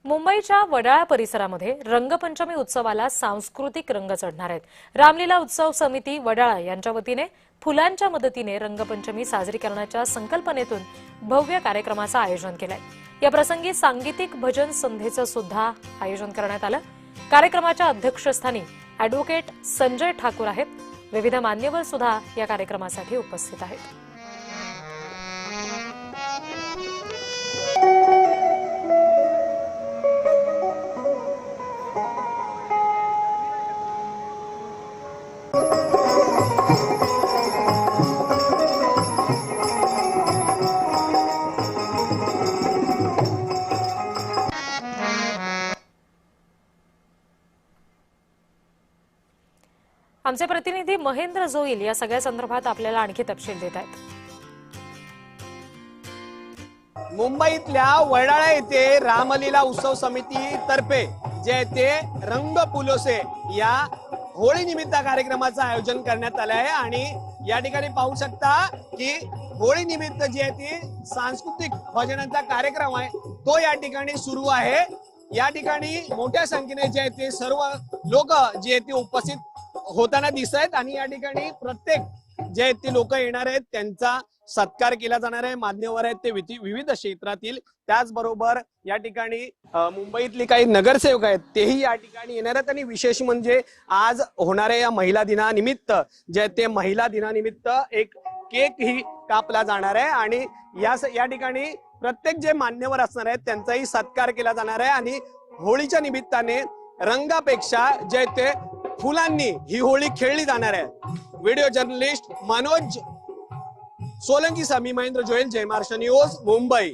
मुंबईच्या वडाळा परिसरामध्ये रंगपंचमी उत्सवाला सांस्कृतिक रंग चढणार आहेत। रामलीला उत्सव समिती वडाळा यांच्या वतीने फुलांच्या मदतीने रंगपंचमी साजरी करण्याच्या संकल्पनेतून भव्य कार्यक्रमाचं आयोजन केलंय। या प्रसंगी सांगीतिक भजन संध्येचं सुद्धा आयोजन करण्यात आलं। कार्यक्रमाच्या अध्यक्षस्थानी अॅडव्होकेट संजय ठाकूर आहेत। विविध मान्यवर सुद्धा या कार्यक्रमासाठी उपस्थित आहेत। आमचे प्रतिनिधी महेंद्र जोईल या सगळ्या संदर्भात आपल्याला आणखी तपशील देत आहेत। मुंबईतल्या वडाळा येथे रामलीला उत्सव समिती तर्फे जे ते रंग पुलोसे या होळी निमित्त कार्यक्रमाचं आयोजन करण्यात आलं आहे आणि या ठिकाणी पाहू शकता की होळी निमित्त जे आहे ते सांस्कृतिक भजनाचा कार्यक्रम आहे तो या ठिकाणी सुरू आहे। या ठिकाणी मोठ्या संख्येने जे आहे ते सर्व लोक जे आहे ते उपस्थित होताना दिसत आहेत आणि या ठिकाणी प्रत्येक जे आहेत ते लोक येणार आहेत त्यांचा सत्कार केला जाणार आहे। मान्यवर आहेत ते विविध क्षेत्रातील, त्याचबरोबर या ठिकाणी मुंबईतले काही नगरसेवक आहेत तेही या ठिकाणी येणार आहेत आणि विशेष म्हणजे आज होणाऱ्या या महिला दिनानिमित्त जे ते महिला दिनानिमित्त एक केक ही कापला जाणार आहे आणि या ठिकाणी प्रत्येक जे मान्यवर असणार आहेत त्यांचाही सत्कार केला जाणार आहे आणि होळीच्या निमित्ताने रंगापेक्षा जे ते फुलांनी ही होळी खेळली जाणार आहे। व्हिडिओ जर्नलिस्ट मनोज सोलंकी, समी, महेंद्र जोईल, जय महाराष्ट्र न्यूज, मुंबई।